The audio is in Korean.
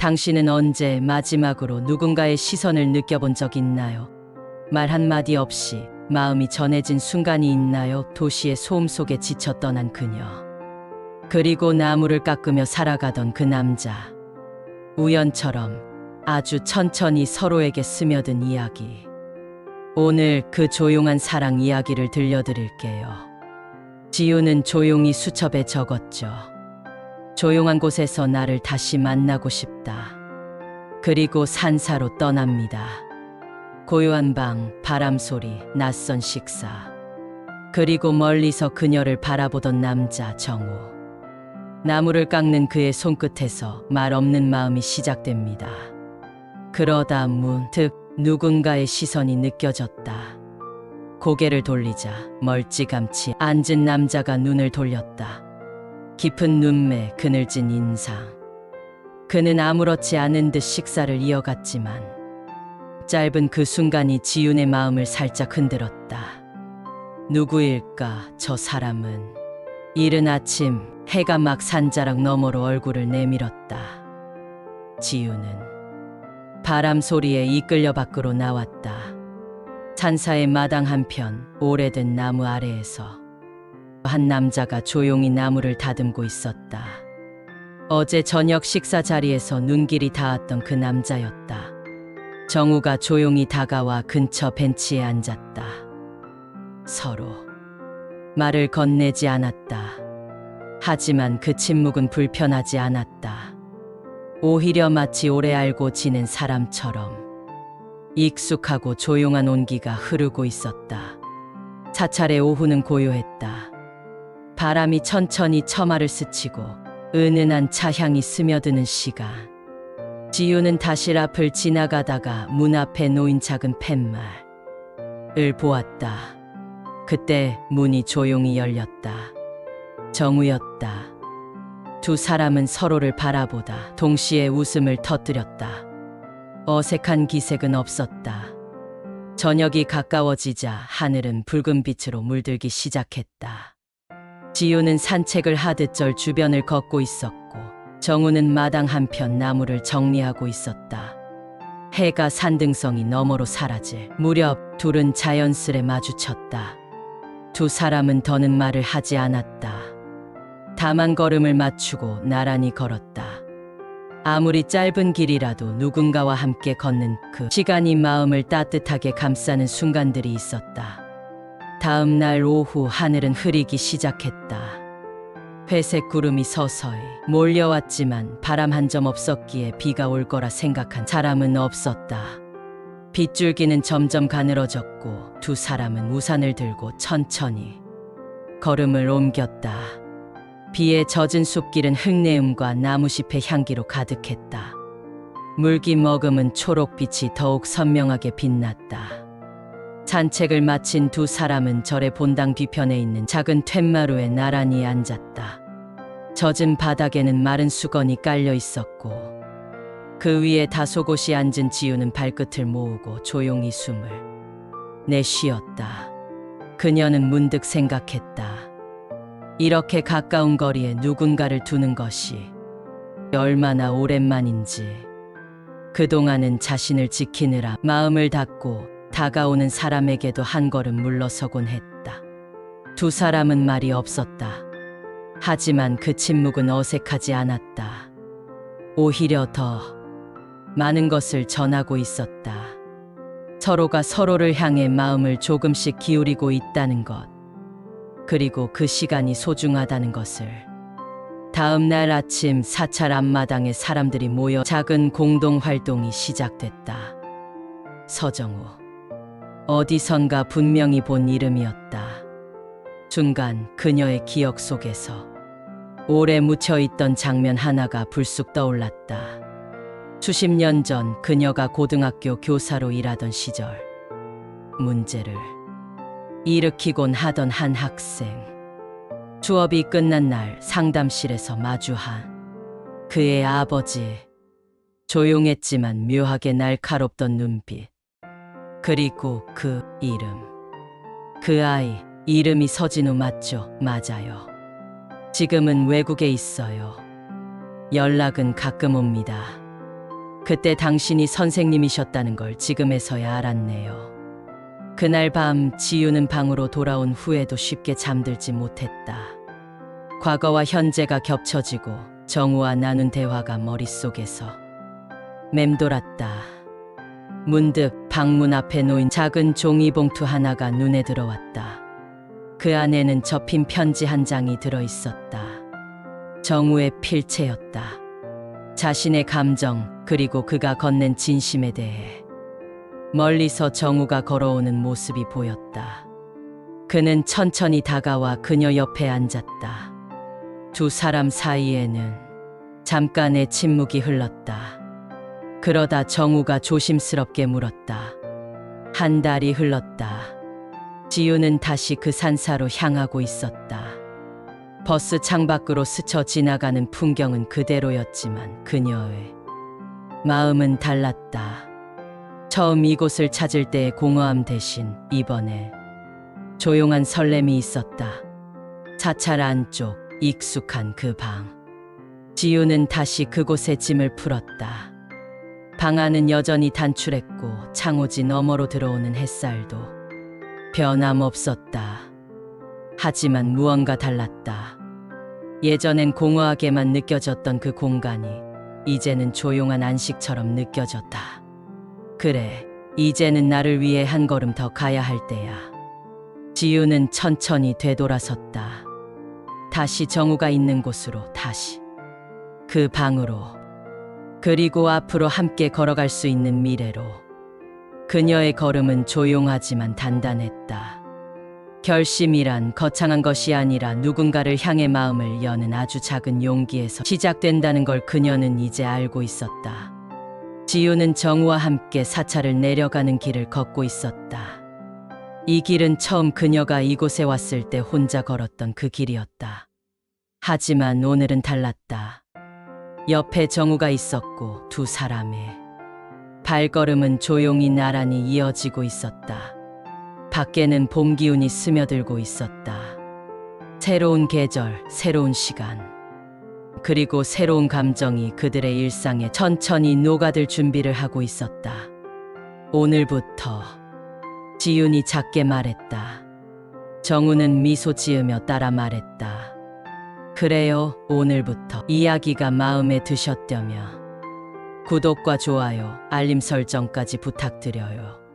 당신은 언제 마지막으로 누군가의 시선을 느껴본 적 있나요? 말 한마디 없이 마음이 전해진 순간이 있나요? 도시의 소음 속에 지쳐 떠난 그녀. 그리고 나무를 깎으며 살아가던 그 남자. 우연처럼 아주 천천히 서로에게 스며든 이야기. 오늘 그 조용한 사랑 이야기를 들려드릴게요. 지우는 조용히 수첩에 적었죠. 조용한 곳에서 나를 다시 만나고 싶다. 그리고 산사로 떠납니다. 고요한 방, 바람 소리, 낯선 식사. 그리고 멀리서 그녀를 바라보던 남자 정우. 나무를 깎는 그의 손끝에서 말 없는 마음이 시작됩니다. 그러다 문득 누군가의 시선이 느껴졌다. 고개를 돌리자 멀찌감치 앉은 남자가 눈을 돌렸다. 깊은 눈매, 그늘진 인상. 그는 아무렇지 않은 듯 식사를 이어갔지만 짧은 그 순간이 지윤의 마음을 살짝 흔들었다. 누구일까, 저 사람은? 이른 아침 해가 막 산자락 너머로 얼굴을 내밀었다. 지윤은 바람 소리에 이끌려 밖으로 나왔다. 산사의 마당 한편 오래된 나무 아래에서 한 남자가 조용히 나무를 다듬고 있었다. 어제 저녁 식사 자리에서 눈길이 닿았던 그 남자였다. 정우가 조용히 다가와 근처 벤치에 앉았다. 서로 말을 건네지 않았다. 하지만 그 침묵은 불편하지 않았다. 오히려 마치 오래 알고 지낸 사람처럼 익숙하고 조용한 온기가 흐르고 있었다. 사찰의 오후는 고요했다. 바람이 천천히 처마를 스치고 은은한 차향이 스며드는 시간. 지우는 다실 앞을 지나가다가 문 앞에 놓인 작은 팻말을 보았다. 그때 문이 조용히 열렸다. 정우였다. 두 사람은 서로를 바라보다 동시에 웃음을 터뜨렸다. 어색한 기색은 없었다. 저녁이 가까워지자 하늘은 붉은 빛으로 물들기 시작했다. 지우는 산책을 하듯 절 주변을 걷고 있었고 정우는 마당 한편 나무를 정리하고 있었다. 해가 산등성이 너머로 사라질 무렵 둘은 자연스레 마주쳤다. 두 사람은 더는 말을 하지 않았다. 다만 걸음을 맞추고 나란히 걸었다. 아무리 짧은 길이라도 누군가와 함께 걷는 그 시간이 마음을 따뜻하게 감싸는 순간들이 있었다. 다음 날 오후 하늘은 흐리기 시작했다. 회색 구름이 서서히 몰려왔지만 바람 한 점 없었기에 비가 올 거라 생각한 사람은 없었다. 빗줄기는 점점 가늘어졌고 두 사람은 우산을 들고 천천히 걸음을 옮겼다. 비에 젖은 숲길은 흙내음과 나무잎의 향기로 가득했다. 물기 머금은 초록빛이 더욱 선명하게 빛났다. 산책을 마친 두 사람은 절의 본당 뒤편에 있는 작은 툇마루에 나란히 앉았다. 젖은 바닥에는 마른 수건이 깔려 있었고 그 위에 다소곳이 앉은 지우는 발끝을 모으고 조용히 숨을 내쉬었다. 그녀는 문득 생각했다. 이렇게 가까운 거리에 누군가를 두는 것이 얼마나 오랜만인지. 그동안은 자신을 지키느라 마음을 닫고 다가오는 사람에게도 한 걸음 물러서곤 했다. 두 사람은 말이 없었다. 하지만 그 침묵은 어색하지 않았다. 오히려 더 많은 것을 전하고 있었다. 서로가 서로를 향해 마음을 조금씩 기울이고 있다는 것. 그리고 그 시간이 소중하다는 것을. 다음 날 아침 사찰 앞마당에 사람들이 모여 작은 공동 활동이 시작됐다. 서정우. 어디선가 분명히 본 이름이었다. 순간 그녀의 기억 속에서 오래 묻혀있던 장면 하나가 불쑥 떠올랐다. 수십 년 전 그녀가 고등학교 교사로 일하던 시절 문제를 일으키곤 하던 한 학생. 수업이 끝난 날 상담실에서 마주한 그의 아버지. 조용했지만 묘하게 날카롭던 눈빛. 그리고 그 이름. 그 아이 이름이 서진우 맞죠? 맞아요. 지금은 외국에 있어요. 연락은 가끔 옵니다. 그때 당신이 선생님이셨다는 걸 지금에서야 알았네요. 그날 밤 지유는 방으로 돌아온 후에도 쉽게 잠들지 못했다. 과거와 현재가 겹쳐지고 정우와 나눈 대화가 머릿속에서 맴돌았다. 문득 방문 앞에 놓인 작은 종이봉투 하나가 눈에 들어왔다. 그 안에는 접힌 편지 한 장이 들어있었다. 정우의 필체였다. 자신의 감정, 그리고 그가 건넨 진심에 대해. 멀리서 정우가 걸어오는 모습이 보였다. 그는 천천히 다가와 그녀 옆에 앉았다. 두 사람 사이에는 잠깐의 침묵이 흘렀다. 그러다 정우가 조심스럽게 물었다. 한 달이 흘렀다. 지유는 다시 그 산사로 향하고 있었다. 버스 창밖으로 스쳐 지나가는 풍경은 그대로였지만 그녀의 마음은 달랐다. 처음 이곳을 찾을 때의 공허함 대신 이번에 조용한 설렘이 있었다. 사찰 안쪽 익숙한 그 방. 지유는 다시 그곳에 짐을 풀었다. 방 안은 여전히 단출했고 창호지 너머로 들어오는 햇살도 변함없었다. 하지만 무언가 달랐다. 예전엔 공허하게만 느껴졌던 그 공간이 이제는 조용한 안식처럼 느껴졌다. 그래, 이제는 나를 위해 한 걸음 더 가야 할 때야. 지유는 천천히 되돌아섰다. 다시 정우가 있는 곳으로, 다시 그 방으로, 그리고 앞으로 함께 걸어갈 수 있는 미래로. 그녀의 걸음은 조용하지만 단단했다. 결심이란 거창한 것이 아니라 누군가를 향해 마음을 여는 아주 작은 용기에서 시작된다는 걸 그녀는 이제 알고 있었다. 지유는 정우와 함께 사찰을 내려가는 길을 걷고 있었다. 이 길은 처음 그녀가 이곳에 왔을 때 혼자 걸었던 그 길이었다. 하지만 오늘은 달랐다. 옆에 정우가 있었고 두 사람의 발걸음은 조용히 나란히 이어지고 있었다. 밖에는 봄 기운이 스며들고 있었다. 새로운 계절, 새로운 시간, 그리고 새로운 감정이 그들의 일상에 천천히 녹아들 준비를 하고 있었다. 오늘부터, 지윤이 작게 말했다. 정우는 미소 지으며 따라 말했다. 그래요, 오늘부터. 이야기가 마음에 드셨다면 구독과 좋아요, 알림 설정까지 부탁드려요.